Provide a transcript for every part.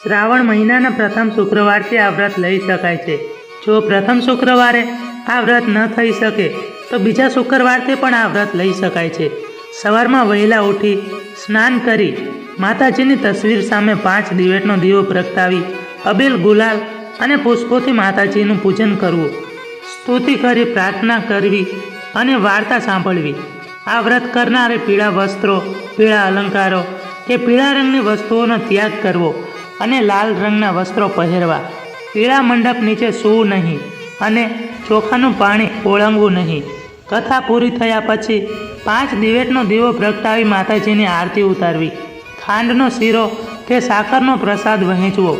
શ્રાવણ મહિનાના પ્રથમ શુક્રવારથી આ વ્રત લઈ શકાય છે. જો પ્રથમ શુક્રવારે આ વ્રત ન થઈ શકે તો બીજા શુક્રવારથી પણ આ વ્રત લઈ શકાય છે. સવારમાં વહેલા ઉઠી સ્નાન કરી માતાજીની તસવીર સામે 5 દિવેટનો દીવો પ્રગટાવી અબીલ ગુલાલ અને પુષ્પોથી માતાજીનું પૂજન કરવું, સ્તુતિ કરી પ્રાર્થના કરવી અને વાર્તા સાંભળવી. આ વ્રત કરનારે પીળા વસ્ત્રો, પીળા અલંકારો કે પીળા રંગની વસ્તુઓનો ત્યાગ કરવો અને લાલ રંગના વસ્ત્રો પહેરવા. પીળા મંડપ નીચે સૂવું નહીં અને ચોખાનું પાણી ઓળંગવું નહીં. કથા પૂરી થયા પછી 5 દિવેટનો દીવો પ્રગટાવી માતાજીની આરતી ઉતારવી. ખાંડનો શીરો કે સાકરનો પ્રસાદ વહેંચવો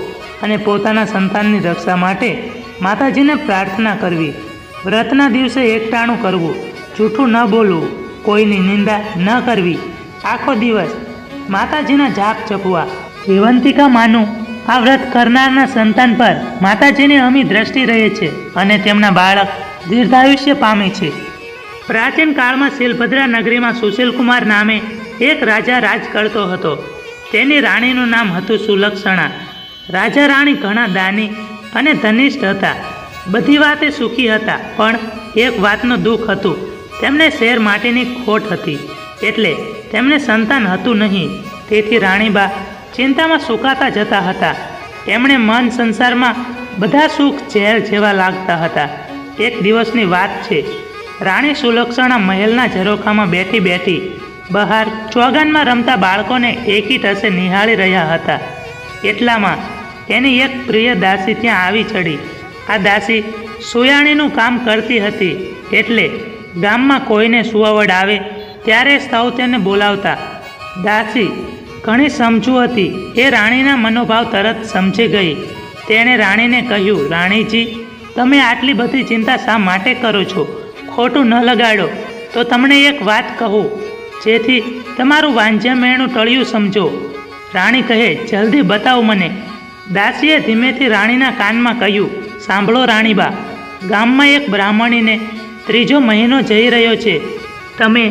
અને પોતાના સંતાનની રક્ષા માટે માતાજીને પ્રાર્થના કરવી. વ્રતના દિવસે એકટાણું કરવું, જૂઠું ન બોલવું, કોઈની નિંદા ન કરવી. આખો દિવસ માતાજીના જાપ જપવા. જીવંતિકા માનું આ વ્રત કરનારના સંતાન પર માતાજીની અમી દ્રષ્ટિ રહે છે અને તેમના બાળક દીર્ઘાયુષ્ય પામે છે. પ્રાચીન કાળમાં શિલભદ્રા નગરીમાં સુશીલકુમાર નામે એક રાજા રાજ કરતો હતો. તેની રાણીનું નામ હતું સુલક્ષણા. રાજા રાણી ઘણા દાની અને ધનિષ્ઠ હતા. બધી વાતે સુખી હતા, પણ એક વાતનું દુઃખ હતું. તેમને શેર માટેની ખોટ હતી, એટલે તેમને સંતાન હતું નહીં. તેથી રાણીબા ચિંતામાં સુકાતા જતા હતા. તેમણે મન સંસારમાં બધા સુખ ઝેર જેવા લાગતા હતા. એક દિવસની વાત છે. રાણી સુલક્ષણા મહેલના ઝરોખામાં બેઠી બેઠી બહાર ચોગાનમાં રમતા બાળકોને એકી ટસે નિહાળી રહ્યા હતા. એટલામાં તેની એક પ્રિય દાસી ત્યાં આવી ચડી. આ દાસી સુયાણીનું કામ કરતી હતી, એટલે ગામમાં કોઈને સુવાવડ આવે ત્યારે સૌ તેને બોલાવતા. દાસી ઘણી સમજુ હતી. એ રાણીના મનોભાવ તરત સમજી ગઈ. તેણે રાણીને કહ્યું, રાણીજી, તમે આટલી બધી ચિંતા શા માટે કરો છો? ખોટું ન લગાડો તો તમને એક વાત કહું, જેથી તમારું વાંઝ્યા મેણું ટળ્યું સમજો. રાણી કહે, જલ્દી બતાવો મને. દાસીએ ધીમેથી રાણીના કાનમાં કહ્યું, સાંભળો રાણીબા, ગામમાં એક બ્રાહ્મણીને 3જો મહિનો જઈ રહ્યો છે. તમે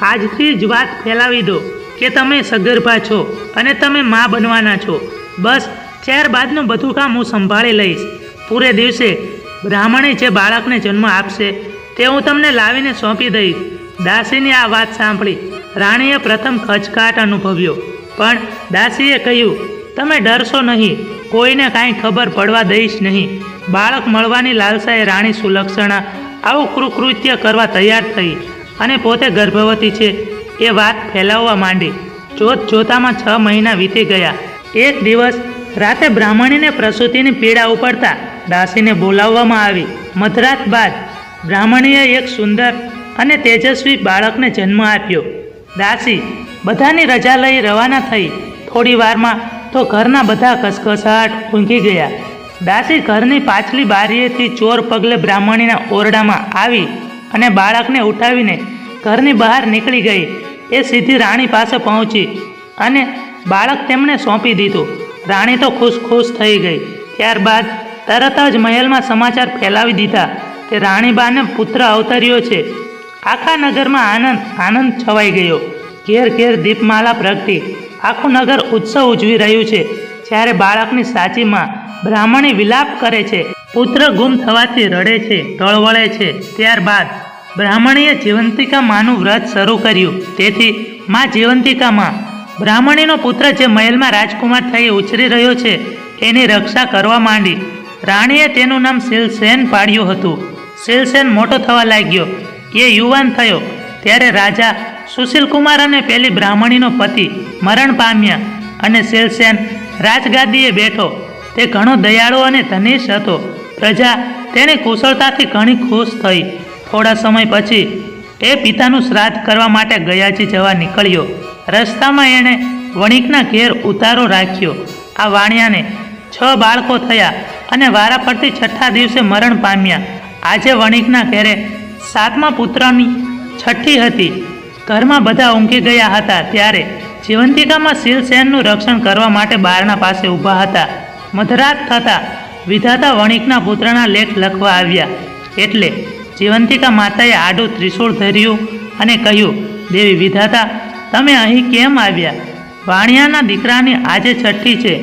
આજથી જ વાત ફેલાવી દો કે તમે સગર્ભા છો અને તમે મા બનવાના છો. બસ ત્યારબાદનું બધું કામ હું સંભાળી લઈશ. પૂરે દિવસે બ્રાહ્મણી જે બાળકને જન્મ આપશે તે હું તમને લાવીને સોંપી દઈશ. દાસીની આ વાત સાંભળી રાણીએ પ્રથમ ખચકાટ અનુભવ્યો, પણ દાસીએ કહ્યું, તમે ડરશો નહીં, કોઈને કાંઈ ખબર પડવા દઈશ નહીં. બાળક મળવાની લાલસાએ રાણી સુલક્ષણા આવું કૃકૃત્ય કરવા તૈયાર થઈ અને પોતે ગર્ભવતી છે એ વાત ફેલાવવા માંડી. જોત જોતામાં 6 મહિના વીતી ગયા. એક દિવસ રાતે બ્રાહ્મણીને પ્રસૂતિની પીડા ઉપડતા દાસીને બોલાવવામાં આવી. મધરાત બાદ બ્રાહ્મણીએ એક સુંદર અને તેજસ્વી બાળકને જન્મ આપ્યો. દાસી બધાની રજા લઈ રવાના થઈ. થોડી વારમાં તો ઘરના બધા કસકસાટ ઊંઘી ગયા. દાસી ઘરની પાછલી બારીએથી ચોર પગલે બ્રાહ્મણીના ઓરડામાં આવી અને બાળકને ઉઠાવીને ઘરની બહાર નીકળી ગઈ. એ સીધી રાણી પાસે પહોંચી અને બાળક તેમણે સોંપી દીધું. રાણી તો ખુશ થઈ ગઈ. ત્યારબાદ તરત જ મહેલમાં સમાચાર ફેલાવી દીધા કે રાણીબાને પુત્ર અવતર્યો છે. આખા નગરમાં આનંદ છવાઈ ગયો. ઘેર ઘેર દીપમાલા પ્રગટી આખું નગર ઉત્સવ ઉજવી રહ્યું છે. જ્યારે બાળકની સાચી માં બ્રાહ્મણી વિલાપ કરે છે, પુત્ર ગુમ થવાથી રડે છે, ટળવળે છે. ત્યારબાદ બ્રાહ્મણીએ જીવંતિકા માનું વ્રત શરૂ કર્યું. તેથી માં જીવંતિકા માં બ્રાહ્મણીનો પુત્ર જે મહેલમાં રાજકુમાર થઈ ઉછરી રહ્યો છે એની રક્ષા કરવા માંડી. રાણીએ તેનું નામ શિલસેન પાડ્યું હતું. શિલસેન મોટો થવા લાગ્યો. એ યુવાન થયો ત્યારે રાજા સુશીલકુમાર અને પેલી બ્રાહ્મણીનો પતિ મરણ પામ્યા અને શિલસેન રાજગાદીએ બેઠો. તે ઘણો દયાળુ અને ધનિષ્ઠ હતો. પ્રજા તેની કુશળતાથી ઘણી ખુશ થઈ. થોડા સમય પછી એ પિતાનું શ્રાદ્ધ કરવા માટે ગયાજી જવા નીકળ્યો. રસ્તામાં એણે વણિકના ઘેર ઉતારો રાખ્યો. આ વાણિયાને 6 બાળકો થયા અને વારાફરતી 6થા દિવસે મરણ પામ્યા. આજે વણિકના ઘેરે 7મા પુત્રની છઠ્ઠી હતી. ઘરમાં બધા ઊંઘી ગયા હતા ત્યારે જીવંતિકામાં શિલસેનનું રક્ષણ કરવા માટે બારણા પાસે ઊભા હતા. મધરાત થતાં વિધાતા વણિકના પુત્રના લેખ લખવા આવ્યા. એટલે જીવંતિકા માતાએ આડું ત્રિશૂળ ધર્યું અને કહ્યું, દેવી વિધાતા, તમે અહીં કેમ આવ્યા? વાણિયાના દીકરાની આજે છઠ્ઠી છે.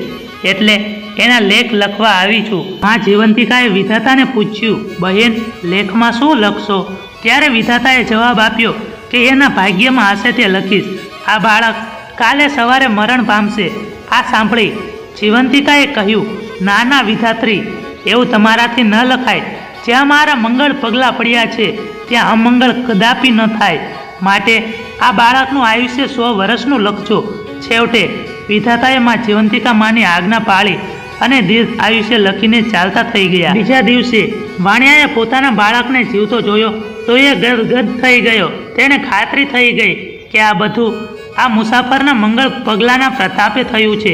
એટલે એના લેખ લખવા આવી છું. માં જીવંતિકાએ વિધાતાને પૂછ્યું, બહેન, લેખમાં શું લખશો? ત્યારે વિધાતાએ જવાબ આપ્યો કે એના ભાગ્યમાં હશે તે લખીશ. આ બાળક કાલે સવારે મરણ પામશે. આ સાંભળી જીવંતિકાએ કહ્યું, ના ના વિધાત્રી, એવું તમારાથી ન લખાય. જ્યાં મારા મંગળ પગલાં પડ્યા છે ત્યાં અમંગળ કદાપી ન થાય. માટે આ બાળકનું આયુષ્ય 100 વર્ષનું લખજો. છેવટે વિધાતાએ માં જીવંતિકા માની આજ્ઞા પાળી અને દીર્ઘ આયુષ્ય લખીને ચાલતા થઈ ગયા. બીજા દિવસે વાણિયાએ પોતાના બાળકને જીવતો જોયો તો એ ગદગદ થઈ ગયો. તેને ખાતરી થઈ ગઈ કે આ બધું આ મુસાફરના મંગળ પગલાંના પ્રતાપે થયું છે.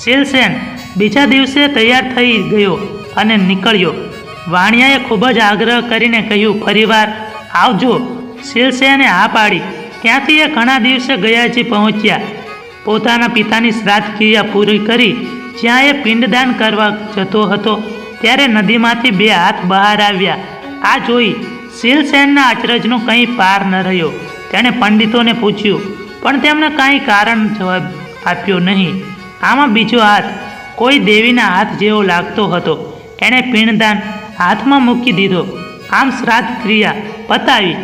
શીલસેન બીજા દિવસે તૈયાર થઈ ગયો અને નીકળ્યો. વાણિયાએ ખૂબ જ આગ્રહ કરીને કહ્યું, ફરીવાર આવજો. શીલસેને હા પાડી. ત્યાંથી એ ઘણા દિવસે ગયાજી પહોંચ્યા. પોતાના પિતાની શ્રાદ્ધ ક્રિયા પૂરી કરી જ્યાં એ પિંડદાન કરવા જતો હતો ત્યારે નદીમાંથી 2 હાથ બહાર આવ્યા. આ જોઈ શીલસેનના અચરજનો કંઈ પાર ન રહ્યો. તેણે પંડિતોને પૂછ્યું પણ તેમણે કાંઈ કારણ જવાબ આપ્યો નહીં. આમાં બીજો હાથ કોઈ દેવીના હાથ જેવો લાગતો હતો. એણે પિંડદાન હાથમાં મૂકી દીધો. આમ શ્રાદ્ધ ક્રિયા પતાવી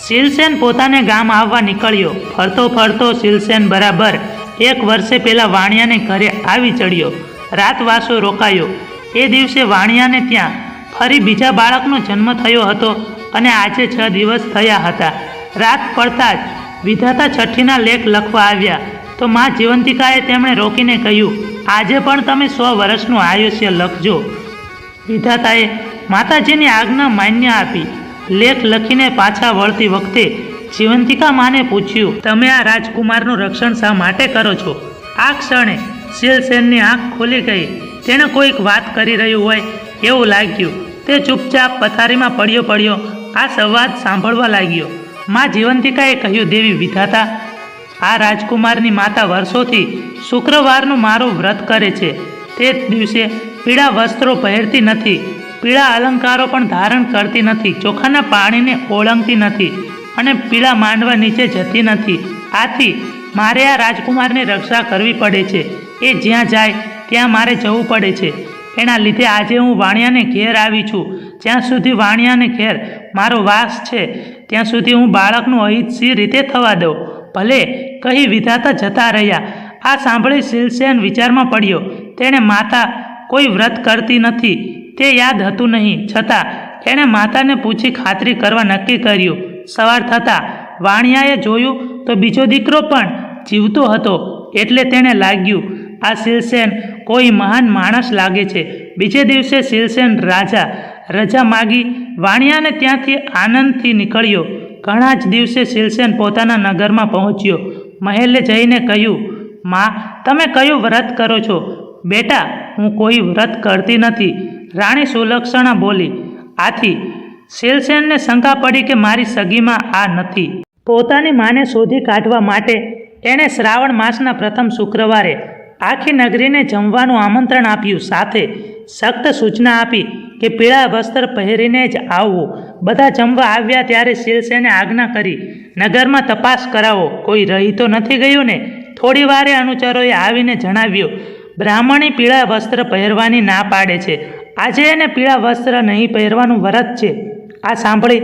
શીલસેન પોતાને ગામ આવવા નીકળ્યો. ફરતો ફરતો શીલસેન બરાબર 1 વર્ષે પહેલાં વાણિયાને ઘરે આવી ચડ્યો. રાતવાસો રોકાયો. એ દિવસે વાણિયાને ત્યાં ફરી બીજા બાળકનો જન્મ થયો હતો અને આજે 6 દિવસ થયા હતા. રાત પડતા જ વિધાતા છઠ્ઠીના લેખ લખવા આવ્યા તો માં જીવંતિકાએ તેમણે રોકીને કહ્યું, આજે પણ તમે 100 વર્ષનું આયુષ્ય લખજો. વિધાતાએ માતાજીની આજ્ઞા માન્ય આપી. લેખ લખીને પાછા વળતી વખતે જીવંતિકા માને પૂછ્યું, તમે આ રાજકુમારનું રક્ષણ શા માટે કરો છો? આ ક્ષણે શીલસેનની આંખ ખુલી ગઈ. તેણે કોઈક વાત કરી રહ્યું હોય એવું લાગ્યું. તે ચૂપચાપ પથારીમાં પડ્યો આ સંવાદ સાંભળવા લાગ્યો. માં જીવંતિકાએ કહ્યું, દેવી વિધાતા, આ રાજકુમારની માતા વર્ષોથી શુક્રવારનું મારું વ્રત કરે છે. તે દિવસે પીળા વસ્ત્રો પહેરતી નથી, પીળા અલંકારો પણ ધારણ કરતી નથી, ચોખાના પાણીને ઓળંગતી નથી અને પીળા માંડવા નીચે જતી નથી. આથી મારે આ રાજકુમારની રક્ષા કરવી પડે છે. એ જ્યાં જાય ત્યાં મારે જવું પડે છે. એના લીધે આજે હું વાણિયાને ઘેર આવી છું. જ્યાં સુધી વાણિયાને ઘેર મારો વાસ છે ત્યાં સુધી હું બાળકનું અહિત સી રીતે થવા દઉં. ભલે, કહી વિધાતા જતા રહ્યા. આ સાંભળી શીલસેન વિચારમાં પડ્યો. તેણે માતા કોઈ વ્રત કરતી નથી તે યાદ હતું નહીં. છતાં એણે માતાને પૂછી ખાતરી કરવા નક્કી કર્યું. સવાર થતાં વાણિયાએ જોયું તો બીજો દીકરો પણ જીવતો હતો. એટલે તેણે લાગ્યું, આ શીલસેન કોઈ મહાન માણસ લાગે છે. બીજે દિવસે શીલસેન રજા માગી વાણિયાને ત્યાંથી આનંદથી નીકળ્યો. ઘણા જ દિવસે શીલસેન પોતાના નગરમાં પહોંચ્યો. મહેલે જઈને કહ્યું, માં, તમે કયું વ્રત કરો છો? બેટા, હું કોઈ વ્રત કરતી નથી, રાણી સુલક્ષણા બોલી. આથી શીલસેનને શંકા પડી કે મારી સગીમાં આ નથી. પોતાની માને શોધી કાઢવા માટે એણે શ્રાવણ માસના પ્રથમ શુક્રવારે આખી નગરીને જમવાનું આમંત્રણ આપ્યું. સાથે સખ્ત સૂચના આપી કે પીળા વસ્ત્ર પહેરીને જ આવવું. બધા જમવા આવ્યા ત્યારે શીલસેને આજ્ઞા કરી, નગરમાં તપાસ કરાવો, કોઈ રહી તો નથી ગયું ને? થોડી વારે અનુચરોએ આવીને જણાવ્યું, બ્રાહ્મણી પીળા વસ્ત્ર પહેરવાની ના પાડે છે. આજે એને પીળા વસ્ત્ર નહીં પહેરવાનું વ્રત છે. આ સાંભળી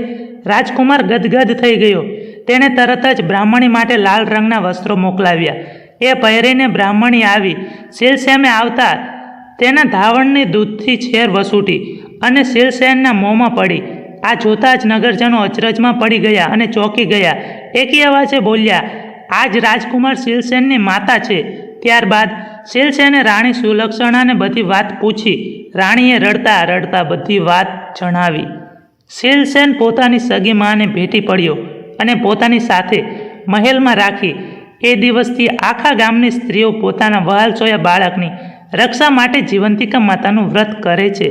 રાજકુમાર ગદગદ થઈ ગયો. તેણે તરત જ બ્રાહ્મણી માટે લાલ રંગના વસ્ત્રો મોકલાવ્યા. એ પહેરીને બ્રાહ્મણી આવી. શીલસેને આવતા તેના ધાવણની દૂધથી છેર વસૂટી અને શીલસેનના મોંમાં પડી. આ જોતાં જ નગરજનો અચરજમાં પડી ગયા અને ચોંકી ગયા. એકી અવાજે બોલ્યા, આ જ રાજકુમાર શીલસેનની માતા છે. ત્યારબાદ શીલસેને રાણી સુલક્ષણાને બધી વાત પૂછી. રાણીએ રડતા બધી વાત જણાવી. શીલસેન પોતાની સગી માને ભેટી પડ્યો અને પોતાની સાથે મહેલમાં રાખી. એ દિવસથી આખા ગામની સ્ત્રીઓ પોતાના વહાલસોયા બાળકની રક્ષા માટે જીવંતિકા માતાનું વ્રત કરે છે.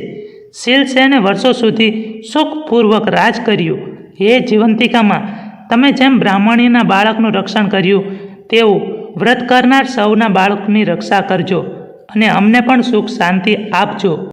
શીલસેને વર્ષો સુધી સુખપૂર્વક રાજ કર્યું. હે જીવંતિકામાં, તમે જેમ બ્રાહ્મણીના બાળકનું રક્ષણ કર્યું તેવું વ્રત કરનાર સૌના બાળકની રક્ષા કરજો અને અમને પણ સુખ શાંતિ આપજો.